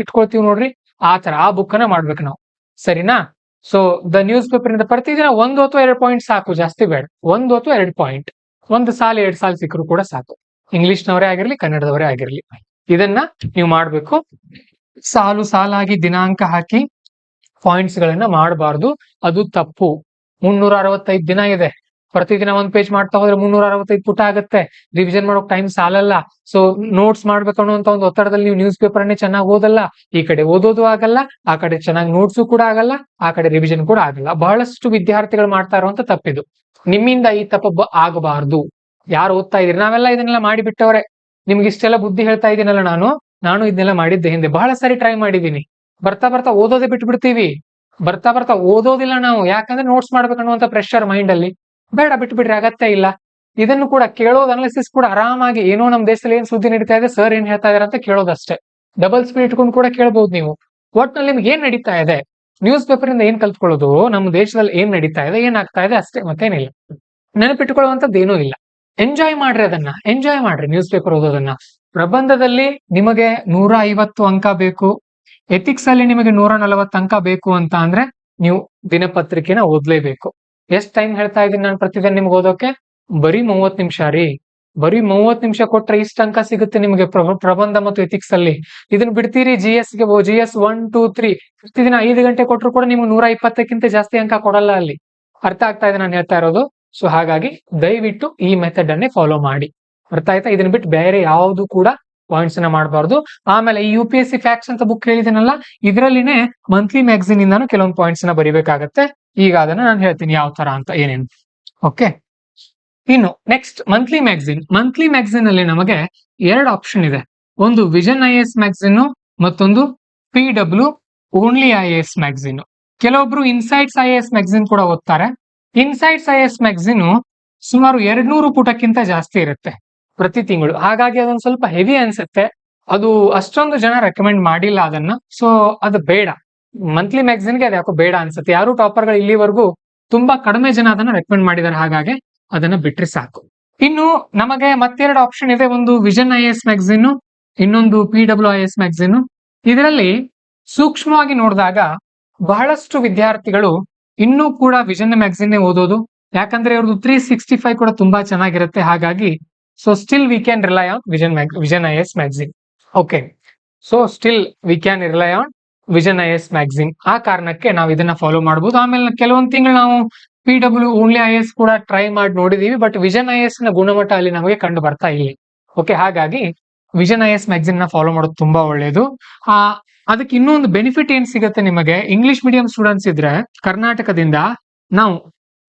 ಇಟ್ಕೊಳ್ತೀವಿ ನೋಡ್ರಿ, ಆ ತರ ಆ ಬುಕ್ ಅನ್ನ ಮಾಡ್ಬೇಕು ನಾವು. ಸರಿನಾ? ಸೊ ದ ನ್ಯೂಸ್ ಪೇಪರ್ ಇಂದ ಪ್ರತಿದಿನ 1 ಅಥವಾ 2 ಪಾಯಿಂಟ್ ಸಾಕು, ಜಾಸ್ತಿ ಬೇಡ. 1 ಅಥವಾ 2 ಪಾಯಿಂಟ್, 1 ಸಾಲು 2 ಸಾಲು ಸಿಕ್ಕರು ಕೂಡ ಸಾಕು. ಇಂಗ್ಲಿಷ್ನವರೇ ಆಗಿರ್ಲಿ, ಕನ್ನಡದವರೇ ಆಗಿರ್ಲಿ, ಇದನ್ನ ನೀವು ಮಾಡ್ಬೇಕು. ಸಾಲು ಸಾಲಾಗಿ ದಿನಾಂಕ ಹಾಕಿ ಪಾಯಿಂಟ್ಸ್ ಗಳನ್ನ ಮಾಡಬಾರ್ದು, ಅದು ತಪ್ಪು. 365 ದಿನ ಇದೆ, ಪ್ರತಿದಿನ 1 ಪೇಜ್ ಮಾಡ್ತಾ ಹೋದ್ರೆ 365 ಪುಟ ಆಗುತ್ತೆ. ರಿವಿಷನ್ ಮಾಡೋಕ್ ಟೈಮ್ ಸಾಲಲ್ಲ. ಸೊ ನೋಟ್ಸ್ ಮಾಡ್ಬೇಕು ಅನ್ನುವಂತ ಒಂದು ಒತ್ತಡದಲ್ಲಿ ನೀವು ನ್ಯೂಸ್ ಪೇಪರ್ ಅನ್ನೇ ಚೆನ್ನಾಗಿ ಓದಲ್ಲ. ಈ ಕಡೆ ಓದೋದು ಆಗಲ್ಲ, ಆ ಕಡೆ ಚೆನ್ನಾಗಿ ನೋಟ್ಸು ಕೂಡ ಆಗಲ್ಲ, ಆ ಕಡೆ ರಿವಿಷನ್ ಕೂಡ ಆಗಲ್ಲ. ಬಹಳಷ್ಟು ವಿದ್ಯಾರ್ಥಿಗಳು ಮಾಡ್ತಾ ಇರುವಂತ ತಪ್ಪಿದು. ನಿಮ್ಮಿಂದ ಈ ತಪ್ಪು ಆಗಬಾರ್ದು. ಯಾರು ಓದ್ತಾ ಇದೀರಿ, ನಾವೆಲ್ಲ ಇದನ್ನೆಲ್ಲ ಮಾಡಿಬಿಟ್ಟವ್ರೆ. ನಿಮ್ಗೆ ಇಷ್ಟೆಲ್ಲ ಬುದ್ಧಿ ಹೇಳ್ತಾ ಇದೀನಲ್ಲ, ನಾನು ಇದನ್ನೆಲ್ಲ ಮಾಡಿದ್ದೆ ಹಿಂದೆ, ಬಹಳ ಸಾರಿ ಟ್ರೈ ಮಾಡಿದೀನಿ. ಬರ್ತಾ ಬರ್ತಾ ಓದೋದೇ ಬಿಟ್ಬಿಡ್ತೀವಿ, ಬರ್ತಾ ಬರ್ತಾ ಓದೋದಿಲ್ಲ ನಾವು. ಯಾಕಂದ್ರೆ ನೋಟ್ಸ್ ಮಾಡ್ಬೇಕನ್ನುವಂತ ಪ್ರೆಷರ್ ಮೈಂಡ್ ಅಲ್ಲಿ. ಬೇಡ, ಬಿಟ್ಬಿಡ್ರಿ, ಅಗತ್ಯ ಇಲ್ಲ. ಇದನ್ನು ಕೂಡ ಕೇಳೋದು, ಅನಾಲಿಸಿಸ್ ಕೂಡ ಆರಾಮಾಗಿ, ಏನೋ ನಮ್ ದೇಶದಲ್ಲಿ ಏನ್ ಸುದ್ದಿ ನಡೀತಾ ಇದೆ, ಸರ್ ಏನ್ ಹೇಳ್ತಾ ಇದಾರೆ ಅಂತ ಕೇಳೋದಷ್ಟೇ. ಡಬಲ್ ಸ್ಪೀಡ್ ಇಟ್ಕೊಂಡು ಕೂಡ ಕೇಳ್ಬಹುದು ನೀವು. ಒಟ್ನಲ್ಲಿ ನಿಮ್ಗೆ ಏನ್ ನಡೀತಾ ಇದೆ, ನ್ಯೂಸ್ ಪೇಪರ್ ಇಂದ ಏನ್ ಕಲ್ತ್ಕೊಳ್ಳೋದು, ನಮ್ಮ ದೇಶದಲ್ಲಿ ಏನ್ ನಡೀತಾ ಇದೆ, ಏನಾಗ್ತಾ ಇದೆ ಅಷ್ಟೇ, ಮತ್ತೇನಿಲ್ಲ. ನೆನಪಿಟ್ಕೊಳ್ಳುವಂತದ್ದು ಏನೂ ಇಲ್ಲ. ಎಂಜಾಯ್ ಮಾಡ್ರಿ, ಅದನ್ನ ಎಂಜಾಯ್ ಮಾಡ್ರಿ ನ್ಯೂಸ್ ಪೇಪರ್ ಓದೋದನ್ನ. ಪ್ರಬಂಧದಲ್ಲಿ ನಿಮಗೆ 150 ಅಂಕ ಬೇಕು, ಎಥಿಕ್ಸ್ ಅಲ್ಲಿ ನಿಮಗೆ 140 ಅಂಕ ಬೇಕು ಅಂತ ಅಂದ್ರೆ ನೀವು ದಿನಪತ್ರಿಕೆನ ಓದ್ಲೇಬೇಕು. ಎಷ್ಟ್ ಟೈಮ್ ಹೇಳ್ತಾ ಇದ್ದೀನಿ ನಾನು ಪ್ರತಿದಿನ ನಿಮ್ಗೆ ಓದೋಕೆ? ಬರೀ 30 ನಿಮಿಷ ರೀ. ಬರೀ 30 ನಿಮಿಷ ಕೊಟ್ರೆ ಇಷ್ಟ ಅಂಕ ಸಿಗುತ್ತೆ ನಿಮಗೆ ಪ್ರಬಂಧ ಮತ್ತು ಎಥಿಕ್ಸ್ ಅಲ್ಲಿ. ಇದನ್ನ ಬಿಡ್ತೀರಿ GS 1, 2, 3 ಪ್ರತಿದಿನ 5 ಗಂಟೆ ಕೊಟ್ರು ಕೂಡ ನಿಮ್ಗೆ 120ಕ್ಕಿಂತ ಜಾಸ್ತಿ ಅಂಕ ಕೊಡಲ್ಲ ಅಲ್ಲಿ. ಅರ್ಥ ಆಗ್ತಾ ಇದೆ ನಾನು ಹೇಳ್ತಾ ಇರೋದು? ಸೊ ಹಾಗಾಗಿ ದಯವಿಟ್ಟು ಈ ಮೆಥಡ್ ಅನ್ನೇ ಫಾಲೋ ಮಾಡಿ. ಅರ್ಥ ಆಯ್ತಾ? ಇದನ್ನ ಬಿಟ್ಟು ಬೇರೆ ಯಾವುದು ಕೂಡ ಪಾಯಿಂಟ್ಸ್ ಅನ್ನ ಮಾಡಬಾರ್ದು. ಆಮೇಲೆ ಈ UPSC ಫ್ಯಾಕ್ಟ್ಸ್ ಅಂತ ಬುಕ್ ಹೇಳಿದನಲ್ಲ, ಇದರಲ್ಲಿನೇ ಮಂತ್ಲಿ ಮ್ಯಾಗಝಿನ್ ಇಂದಾನು ಕೆಲವೊಂದು ಪಾಯಿಂಟ್ಸ್ ಅನ್ನ ಬರಿಬೇಕಾಗತ್ತೆ. ಈಗ ಅದನ್ನ ನಾನು ಹೇಳ್ತೀನಿ ಯಾವ ತರ ಅಂತ, ಏನೇನು. ಓಕೆ, ಇನ್ನು next monthly magazine. Monthly magazine ಅಲ್ಲಿ ನಮಗೆ 2 ಆಪ್ಷನ್ ಇದೆ. ಒಂದು ವಿಷನ್ IAS ಮ್ಯಾಗಝಿನ್, ಮತ್ತೊಂದು PW ಓನ್ಲಿ IAS ಮ್ಯಾಗಝಿನ್. ಕೆಲವೊಬ್ರು ಇನ್ಸೈಟ್ಸ್ IAS ಮ್ಯಾಗಝಿನ್ ಕೂಡ ಓದ್ತಾರೆ. ಇನ್ಸೈಟ್ಸ್ IAS ಮ್ಯಾಗಝಿನ್ ಸುಮಾರು 200 ಪುಟಕ್ಕಿಂತ ಜಾಸ್ತಿ ಇರುತ್ತೆ ಪ್ರತಿ ತಿಂಗಳು. ಹಾಗಾಗಿ ಅದೊಂದು ಸ್ವಲ್ಪ ಹೆವಿ ಅನ್ಸುತ್ತೆ. ಅದು ಅಷ್ಟೊಂದು ಜನ ರೆಕಮೆಂಡ್ ಮಾಡಿಲ್ಲ ಅದನ್ನ. ಸೊ ಅದು ಬೇಡ, ಮಂತ್ಲಿ ಮ್ಯಾಗಝಿನ್ಗೆ ಅದು ಯಾಕೋ ಬೇಡ ಅನ್ಸುತ್ತೆ. ಯಾರು ಟಾಪರ್ಗಳು ಇಲ್ಲಿವರೆಗೂ ತುಂಬಾ ಕಡಿಮೆ ಜನ ಅದನ್ನ ರೆಕಮೆಂಡ್ ಮಾಡಿದ್ದಾರೆ, ಹಾಗಾಗಿ ಅದನ್ನ ಬಿಟ್ರೆ ಸಾಕು. ಇನ್ನು ನಮಗೆ ಮತ್ತೆರಡು ಆಪ್ಷನ್ ಇದೆ. ಒಂದು ವಿಷನ್ IAS ಮ್ಯಾಗಝಿನ್, ಇನ್ನೊಂದು PW IAS ಮ್ಯಾಗಝಿನ್. ಇದರಲ್ಲಿ ಸೂಕ್ಷ್ಮವಾಗಿ ನೋಡಿದಾಗ ಬಹಳಷ್ಟು ವಿದ್ಯಾರ್ಥಿಗಳು ಇನ್ನೂ ಕೂಡ ವಿಷನ್ ಮ್ಯಾಗಝಿನ್ ಓದೋದು. ಯಾಕಂದ್ರೆ ಅವ್ರದ್ದು 365 ಕೂಡ ತುಂಬಾ ಚೆನ್ನಾಗಿರುತ್ತೆ. ಹಾಗಾಗಿ so still we can rely on vision IAS magazine. Okay, so still we can rely on vision IAS magazine. ಆ ಕಾರಣಕ್ಕೆ ನಾವು ಇದನ್ನ ಫಾಲೋ ಮಾಡಬಹುದು. ಆಮೇಲೆ ಕೆಲವೊಂದು ತಿಂಗಳು ನಾವು PW ಓನ್ಲಿ IAS ಕೂಡ ಟ್ರೈ ಮಾಡಿ ನೋಡಿದೀವಿ, ಬಟ್ ವಿಷನ್ IAS ನ ಗುಣಮಟ್ಟ ಅಲ್ಲಿ ನಮಗೆ ಕಂಡು ಬರ್ತಾ ಇಲ್ಲ. ಓಕೆ, ಹಾಗಾಗಿ ವಿಷನ್ IAS ಮ್ಯಾಗಝಿನ್ ನ ಫಾಲೋ ಮಾಡೋದು ತುಂಬಾ ಒಳ್ಳೆಯದು. ಅದಕ್ಕೆ ಇನ್ನೊಂದು ಬೆನಿಫಿಟ್ ಏನ್ ಸಿಗುತ್ತೆ ನಿಮಗೆ, ಇಂಗ್ಲಿಷ್ ಮೀಡಿಯಂ ಸ್ಟೂಡೆಂಟ್ಸ್ ಇದ್ರೆ ಕರ್ನಾಟಕದಿಂದ ನಾವು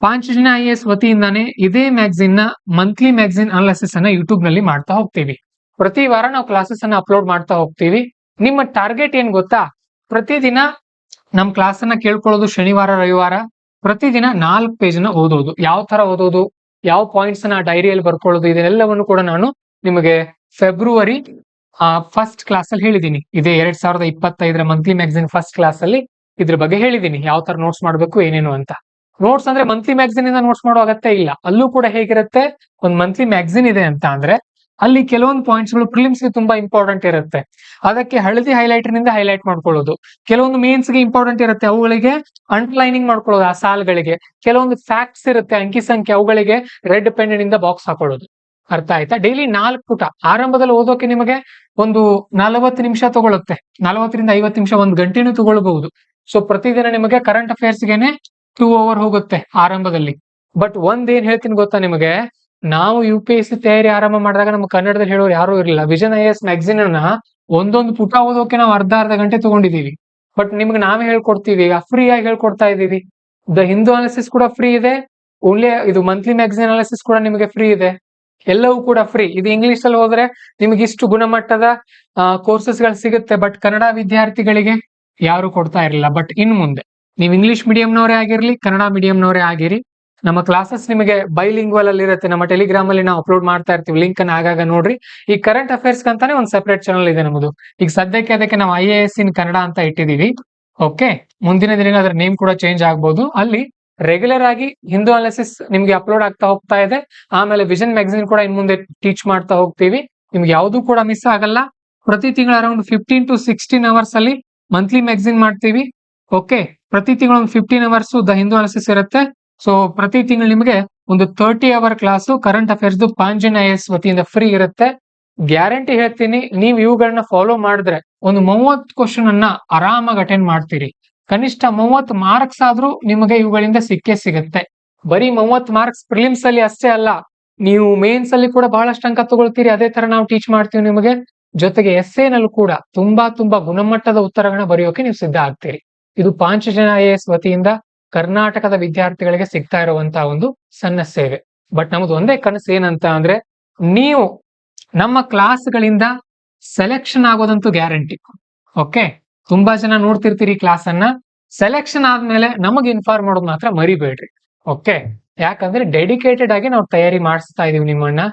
ಪಾಂಚಜನ್ಯ IAS ವತಿಯಿಂದಾನೇ ಇದೇ ಮ್ಯಾಗಝಿನ್ ನ ಮಂತ್ಲಿ ಮ್ಯಾಗಝಿನ್ ಅನಾಲಿಸಿಸ್ ಅನ್ನ ಯೂಟ್ಯೂಬ್ ನಲ್ಲಿ ಮಾಡ್ತಾ ಹೋಗ್ತೀವಿ. ಪ್ರತಿ ವಾರ ನಾವು ಕ್ಲಾಸಸ್ ಅನ್ನ ಅಪ್ಲೋಡ್ ಮಾಡ್ತಾ ಹೋಗ್ತೀವಿ. ನಿಮ್ಮ ಟಾರ್ಗೆಟ್ ಏನ್ ಗೊತ್ತಾ? ಪ್ರತಿದಿನ ನಮ್ ಕ್ಲಾಸ್ ಅನ್ನ ಕೇಳ್ಕೊಳ್ಳೋದು ಶನಿವಾರ ರವಿವಾರ, ಪ್ರತಿದಿನ 4 ಪೇಜ್ ನ ಓದೋದು. ಯಾವ ತರ ಓದೋದು, ಯಾವ ಪಾಯಿಂಟ್ಸ್ ನ ಡೈರಿಯಲ್ಲಿ ಬರ್ಕೊಳ್ಳೋದು, ಇದನ್ನೆಲ್ಲವನ್ನು ಕೂಡ ನಾನು ನಿಮಗೆ ಫೆಬ್ರವರಿ ಫಸ್ಟ್ ಕ್ಲಾಸ್ ಅಲ್ಲಿ ಹೇಳಿದೀನಿ. ಇದೇ 2025 ಮಂತ್ಲಿ ಮ್ಯಾಗಝಿನ್ ಫಸ್ಟ್ ಕ್ಲಾಸ್ ಅಲ್ಲಿ ಇದ್ರ ಬಗ್ಗೆ ಹೇಳಿದೀನಿ, ಯಾವ ತರ ನೋಟ್ಸ್ ಮಾಡ್ಬೇಕು ಏನೇನು ಅಂತ. ನೋಟ್ಸ್ ಅಂದ್ರೆ ಮಂತ್ಲಿ ಮ್ಯಾಗಝಿನ್ ಇಂದ ನೋಟ್ಸ್ ಮಾಡೋ ಅಗತ್ಯ ಇಲ್ಲ. ಅಲ್ಲೂ ಕೂಡ ಹೇಗಿರುತ್ತೆ, ಒಂದ್ ಮಂತ್ಲಿ ಮ್ಯಾಗಝಿನ್ ಇದೆ ಅಂತ ಅಂದ್ರೆ ಅಲ್ಲಿ ಕೆಲವೊಂದು ಪಾಯಿಂಟ್ಸ್ ಗಳು ಪ್ರಿಲಿಮ್ಸ್ ಗೆ ತುಂಬಾ ಇಂಪಾರ್ಟೆಂಟ್ ಇರುತ್ತೆ, ಅದಕ್ಕೆ ಹಳದಿ ಹೈಲೈಟರ್ ನಿಂದ ಹೈಲೈಟ್ ಮಾಡ್ಕೊಳ್ಳೋದು. ಕೆಲವೊಂದು ಮೇನ್ಸ್ ಗೆ ಇಂಪಾರ್ಟೆಂಟ್ ಇರುತ್ತೆ, ಅವುಗಳಿಗೆ ಅಂಡರ್ಲೈನಿಂಗ್ ಮಾಡ್ಕೊಳ್ಳೋದು ಆ ಸಾಲ್ಗಳಿಗೆ. ಕೆಲವೊಂದು ಫ್ಯಾಕ್ಟ್ಸ್ ಇರುತ್ತೆ, ಅಂಕಿ ಸಂಖ್ಯೆ, ಅವುಗಳಿಗೆ ರೆಡ್ ಪೆನ್ ನಿಂದ ಬಾಕ್ಸ್ ಹಾಕೊಳ್ಳೋದು. ಅರ್ಥ ಆಯ್ತಾ? ಡೈಲಿ 4 ಪುಟ ಆರಂಭದಲ್ಲಿ ಓದೋಕೆ ನಿಮಗೆ ಒಂದು 40 ನಿಮಿಷ ತಗೊಳುತ್ತೆ, 40ರಿಂದ 50 ನಿಮಿಷ, 1 ಗಂಟೆನೂ ತಗೊಳ್ಬಹುದು. ಸೊ ಪ್ರತಿದಿನ ನಿಮಗೆ ಕರೆಂಟ್ ಅಫೇರ್ಸ್ ಗೆನೆ 2 hours ಹೋಗುತ್ತೆ ಆರಂಭದಲ್ಲಿ. ಬಟ್ ಒಂದ್ ಏನ್ ಹೇಳ್ತೀನಿ ಗೊತ್ತಾ ನಿಮಗೆ, ನಾವು UPSC ತಯಾರಿ ಆರಂಭ ಮಾಡಿದಾಗ ನಮ್ಮ ಕನ್ನಡದಲ್ಲಿ ಹೇಳೋರು ಯಾರು ಇರಲಿಲ್ಲ. ವಿಷನ್ IAS ಮ್ಯಾಗಝಿನ್ ಅನ್ನ ಒಂದೊಂದು ಪುಟ ಓದೋಕೆ ನಾವು ಅರ್ಧ ಗಂಟೆ ತಗೊಂಡಿದೀವಿ. ಬಟ್ ನಿಮ್ಗೆ ನಾವೇ ಹೇಳ್ಕೊಡ್ತೀವಿ, ಈಗ ಫ್ರೀ ಆಗಿ ಹೇಳ್ಕೊಡ್ತಾ ಇದೀವಿ. ದ ಹಿಂದೂ ಅನಾಲಿಸಿಸ್ ಕೂಡ ಫ್ರೀ ಇದೆ, ಓನ್ಲಿ ಇದು ಮಂತ್ಲಿ ಮ್ಯಾಗಝಿನ್ ಅನಾಲಿಸಿಸ್ ಕೂಡ ನಿಮಗೆ ಫ್ರೀ ಇದೆ. ಎಲ್ಲವೂ ಕೂಡ ಫ್ರೀ. ಇದು ಇಂಗ್ಲಿಷ್ ಅಲ್ಲಿ ಹೋದ್ರೆ ನಿಮ್ಗೆ ಇಷ್ಟು ಗುಣಮಟ್ಟದ ಕೋರ್ಸಸ್ ಗಳು ಸಿಗುತ್ತೆ, ಬಟ್ ಕನ್ನಡ ವಿದ್ಯಾರ್ಥಿಗಳಿಗೆ ಯಾರು ಕೊಡ್ತಾ ಇರಲಿಲ್ಲ. ಬಟ್ ಇನ್ ಮುಂದೆ ನೀವು ಇಂಗ್ಲಿಷ್ ಮೀಡಿಯಂನವರೇ ಆಗಿರ್ಲಿ, ಕನ್ನಡ ಮೀಡಿಯಂನವರೇ ಆಗಿರಿ, ನಮ್ಮ ಕ್ಲಾಸಸ್ ನಿಮಗೆ ಬೈಲಿಂಗ್ವಲ್ ಅಲ್ಲಿ ಇರುತ್ತೆ. ನಮ್ಮ ಟೆಲಿಗ್ರಾಮ್ ಅಲ್ಲಿ ನಾವು ಅಪ್ಲೋಡ್ ಮಾಡ್ತಾ ಇರ್ತೀವಿ. ಲಿಂಕ್ ಅನ್ನ ಆಗಾಗ ನೋಡ್ರಿ. ಈ ಕರೆಂಟ್ ಅಫೇರ್ಸ್ ಅಂತಾನೆ ಒಂದು ಸೆಪರೇಟ್ ಚಾನಲ್ ಇದೆ ನಮ್ಮದು. ಈಗ ಸದ್ಯಕ್ಕೆ ಅದಕ್ಕೆ ನಾವು IAS ಇನ್ ಕನ್ನಡ ಅಂತ ಇಟ್ಟಿದೀವಿ. ಓಕೆ, ಮುಂದಿನ ದಿನ ಅದರ ನೇಮ್ ಕೂಡ ಚೇಂಜ್ ಆಗ್ಬಹುದು. ಅಲ್ಲಿ ರೆಗ್ಯುಲರ್ ಆಗಿ ಹಿಂದೂ ಅನಾಲಿಸಿಸ್ ನಿಮ್ಗೆ ಅಪ್ಲೋಡ್ ಆಗ್ತಾ ಹೋಗ್ತಾ ಇದೆ. ಆಮೇಲೆ ವಿಷನ್ ಮ್ಯಾಗಝಿನ್ ಕೂಡ ಇನ್ ಮುಂದೆ ಟೀಚ್ ಮಾಡ್ತಾ ಹೋಗ್ತೀವಿ. ನಿಮ್ಗೆ ಯಾವ್ದು ಕೂಡ ಮಿಸ್ ಆಗಲ್ಲ. ಪ್ರತಿ ತಿಂಗಳ ಅರೌಂಡ್ 15 to 16 ಅವರ್ಸ್ ಅಲ್ಲಿ ಮಂತ್ಲಿ ಮ್ಯಾಗಝಿನ್ ಮಾಡ್ತೀವಿ. ಓಕೆ, ಪ್ರತಿ ತಿಂಗಳು ಒಂದು 15 ಅವರ್ಸ್ ದ ಹಿಂದೂ ಅನಾಲಿಸಿಸ್ ಇರುತ್ತೆ. ಸೊ ಪ್ರತಿ ತಿಂಗಳು ನಿಮಗೆ ಒಂದು 30 ಅವರ್ ಕ್ಲಾಸು ಕರೆಂಟ್ ಅಫೇರ್ಸ್ ಪಾಂಜನ್ IAS ವತಿಯಿಂದ ಫ್ರೀ ಇರುತ್ತೆ. ಗ್ಯಾರಂಟಿ ಹೇಳ್ತೀನಿ, ನೀವು ಇವುಗಳನ್ನ ಫಾಲೋ ಮಾಡಿದ್ರೆ ಒಂದು 30 ಕ್ವಶನ್ ಅನ್ನ ಆರಾಮಾಗಿ ಅಟೆಂಡ್ ಮಾಡ್ತೀರಿ. ಕನಿಷ್ಠ 30 ಮಾರ್ಕ್ಸ್ ಆದ್ರೂ ನಿಮಗೆ ಇವುಗಳಿಂದ ಸಿಕ್ಕೇ ಸಿಗುತ್ತೆ. ಬರೀ 30 ಮಾರ್ಕ್ಸ್ ಪ್ರಿಲಿಮ್ಸ್ ಅಲ್ಲಿ ಅಷ್ಟೇ ಅಲ್ಲ, ನೀವು ಮೇನ್ಸ್ ಅಲ್ಲಿ ಕೂಡ ಬಹಳಷ್ಟು ಅಂಕ ತಗೊಳ್ತೀರಿ. ಅದೇ ತರ ನಾವು ಟೀಚ್ ಮಾಡ್ತೀವಿ ನಿಮಗೆ. ಜೊತೆಗೆ ಎಸ್ಸೆ ನಲ್ಲೂ ಕೂಡ ತುಂಬಾ ಗುಣಮಟ್ಟದ ಉತ್ತರಗಳನ್ನ ಬರೆಯೋಕೆ ನೀವು ಸಿದ್ಧ ಆಗ್ತೀರಿ. ಇದು ಪಾಂಚಜನ IAS ವತಿಯಿಂದ ಕರ್ನಾಟಕದ ವಿದ್ಯಾರ್ಥಿಗಳಿಗೆ ಸಿಗ್ತಾ ಇರುವಂತಹ ಒಂದು ಸಣ್ಣ ಸೇವೆ. ಬಟ್ ನಮ್ದು ಒಂದೇ ಕನಸು ಏನಂತ ಅಂದ್ರೆ, ನೀವು ನಮ್ಮ ಕ್ಲಾಸ್ಗಳಿಂದ ಸೆಲೆಕ್ಷನ್ ಆಗೋದಂತೂ ಗ್ಯಾರಂಟಿ. ಓಕೆ, ತುಂಬಾ ಜನ ನೋಡ್ತಿರ್ತೀರಿ ಕ್ಲಾಸ್ ಅನ್ನ. ಸೆಲೆಕ್ಷನ್ ಆದ್ಮೇಲೆ ನಮಗೆ ಇನ್ಫಾರ್ಮ್ ಮಾಡೋದು ಮಾತ್ರ ಮರಿಬೇಡ್ರಿ. ಓಕೆ, ಯಾಕಂದ್ರೆ ಡೆಡಿಕೇಟೆಡ್ ಆಗಿ ನಾವು ತಯಾರಿ ಮಾಡಿಸ್ತಾ ಇದೀವಿ ನಿಮ್ಮನ್ನ.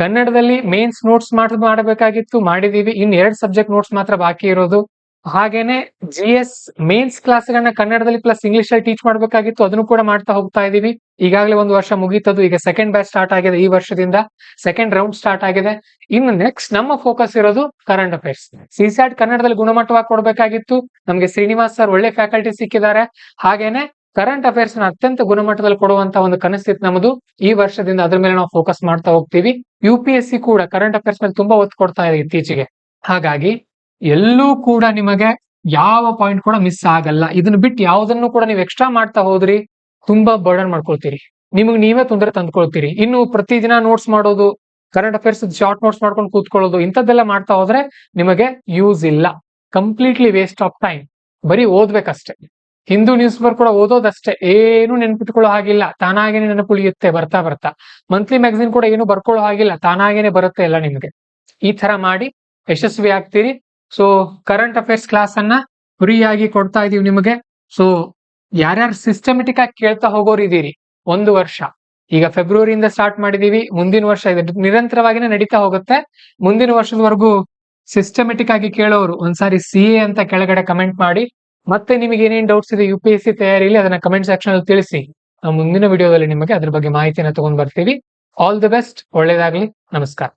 ಕನ್ನಡದಲ್ಲಿ ಮೇನ್ಸ್ ನೋಟ್ಸ್ ಮಾಡಬೇಕಾಗಿತ್ತು, ಮಾಡಿದೀವಿ. ಇನ್ 2 ಸಬ್ಜೆಕ್ಟ್ ನೋಟ್ಸ್ ಮಾತ್ರ ಬಾಕಿ ಇರೋದು. ಹಾಗೇನೆ GS ಮೇನ್ಸ್ ಕ್ಲಾಸ್ಗಳನ್ನ ಕನ್ನಡದಲ್ಲಿ ಪ್ಲಸ್ ಇಂಗ್ಲಿಷ್ ಅಲ್ಲಿ ಟೀಚ್ ಮಾಡಬೇಕಾಗಿತ್ತು, ಅದನ್ನು ಕೂಡ ಮಾಡ್ತಾ ಹೋಗ್ತಾ ಇದೀವಿ. ಈಗಾಗಲೇ 1 ವರ್ಷ ಮುಗೀತದು. ಈಗ ಸೆಕೆಂಡ್ ಬ್ಯಾಚ್ ಸ್ಟಾರ್ಟ್ ಆಗಿದೆ. ಈ ವರ್ಷದಿಂದ ಸೆಕೆಂಡ್ ರೌಂಡ್ ಸ್ಟಾರ್ಟ್ ಆಗಿದೆ. ಇನ್ನು ನೆಕ್ಸ್ಟ್ ನಮ್ಮ ಫೋಕಸ್ ಇರೋದು ಕರೆಂಟ್ ಅಫೇರ್ಸ್. CSAT ಕನ್ನಡದಲ್ಲಿ ಗುಣಮಟ್ಟವಾಗಿ ಕೊಡಬೇಕಾಗಿತ್ತು. ನಮಗೆ ಶ್ರೀನಿವಾಸ್ ಸರ್ ಒಳ್ಳೆ ಫ್ಯಾಕಲ್ಟಿ ಸಿಕ್ಕಿದ್ದಾರೆ. ಹಾಗೇನೆ ಕರೆಂಟ್ ಅಫೇರ್ಸ್ ನ ಅತ್ಯಂತ ಗುಣಮಟ್ಟದಲ್ಲಿ ಕೊಡುವಂತ ಒಂದು ಕನಸಿತ್ತು ನಮ್ಮದು. ಈ ವರ್ಷದಿಂದ ಅದ್ರ ಮೇಲೆ ನಾವು ಫೋಕಸ್ ಮಾಡ್ತಾ ಹೋಗ್ತೀವಿ. UPSC ಕೂಡ ಕರೆಂಟ್ ಅಫೇರ್ಸ್ ಮೇಲೆ ತುಂಬಾ ಒತ್ತು ಕೊಡ್ತಾ ಇದೆ ಇತ್ತೀಚೆಗೆ. ಹಾಗಾಗಿ ಎಲ್ಲೂ ಕೂಡ ನಿಮಗೆ ಯಾವ ಪಾಯಿಂಟ್ ಕೂಡ ಮಿಸ್ ಆಗಲ್ಲ. ಇದನ್ನ ಬಿಟ್ಟು ಯಾವ್ದನ್ನು ಕೂಡ ನೀವು ಎಕ್ಸ್ಟ್ರಾ ಮಾಡ್ತಾ ಹೋದ್ರಿ ತುಂಬಾ ಬರ್ಡನ್ ಮಾಡ್ಕೊಳ್ತೀರಿ, ನಿಮಗೆ ನೀವೇ ತೊಂದರೆ ತಂದ್ಕೊಳ್ತೀರಿ. ಇನ್ನು ಪ್ರತಿದಿನ ನೋಟ್ಸ್ ಮಾಡೋದು, ಕರೆಂಟ್ ಅಫೇರ್ಸ್ ಶಾರ್ಟ್ ನೋಟ್ಸ್ ಮಾಡ್ಕೊಂಡು ಕೂತ್ಕೊಳ್ಳೋದು, ಇಂಥದ್ದೆಲ್ಲ ಮಾಡ್ತಾ ಹೋದ್ರೆ ನಿಮಗೆ ಯೂಸ್ ಇಲ್ಲ. Completely waste of time. ಬರೀ ಓದ್ಬೇಕಷ್ಟೇ. ಹಿಂದೂ ನ್ಯೂಸ್ ಪೇಪರ್ ಕೂಡ ಓದೋದಷ್ಟೇ, ಏನು ನೆನ್ಪಿಟ್ಕೊಳ್ಳೋ ಹಾಗಿಲ್ಲ. ತಾನಾಗೇನೆ ನೆನಪುಳಿಯುತ್ತೆ ಬರ್ತಾ ಬರ್ತಾ. ಮಂತ್ಲಿ ಮ್ಯಾಗಝಿನ್ ಕೂಡ ಏನು ಬರ್ಕೊಳ್ಳೋ ಹಾಗಿಲ್ಲ, ತಾನಾಗೇನೆ ಬರುತ್ತೆ ಎಲ್ಲ ನಿಮಗೆ. ಈ ತರ ಮಾಡಿ ಯಶಸ್ವಿ ಆಗ್ತೀರಿ. ಸೊ ಕರೆಂಟ್ ಅಫೇರ್ಸ್ ಕ್ಲಾಸ್ ಅನ್ನ ಫ್ರೀ ಆಗಿ ಕೊಡ್ತಾ ಇದೀವಿ ನಿಮಗೆ. ಸೊ ಯಾರ್ಯಾರು ಸಿಸ್ಟಮೆಟಿಕ್ ಆಗಿ ಕೇಳ್ತಾ ಹೋಗೋರಿದ್ದೀರಿ, 1 ವರ್ಷ ಈಗ ಫೆಬ್ರವರಿಯಿಂದ ಸ್ಟಾರ್ಟ್ ಮಾಡಿದೀವಿ. ಮುಂದಿನ ವರ್ಷ ಇದು ನಿರಂತರವಾಗಿನೇ ನಡೀತಾ ಹೋಗುತ್ತೆ. ಮುಂದಿನ ವರ್ಷದವರೆಗೂ ಸಿಸ್ಟಮೆಟಿಕ್ ಆಗಿ ಕೇಳೋರು ಒಂದ್ಸಾರಿ CA ಅಂತ ಕೆಳಗಡೆ ಕಮೆಂಟ್ ಮಾಡಿ. ಮತ್ತೆ ನಿಮಗೆ ಏನೇನ್ ಡೌಟ್ಸ್ ಇದೆ UPSC ತಯಾರಿಲಿ ಅದನ್ನ ಕಮೆಂಟ್ ಸೆಕ್ಷನ್ ಅಲ್ಲಿ ತಿಳಿಸಿ. ನಾವು ಮುಂದಿನ ವಿಡಿಯೋದಲ್ಲಿ ನಿಮಗೆ ಅದ್ರ ಬಗ್ಗೆ ಮಾಹಿತಿನ ತಗೊಂಡ್ ಬರ್ತೀವಿ. ಆಲ್ ದಿ ಬೆಸ್ಟ್, ಒಳ್ಳೇದಾಗ್ಲಿ, ನಮಸ್ಕಾರ.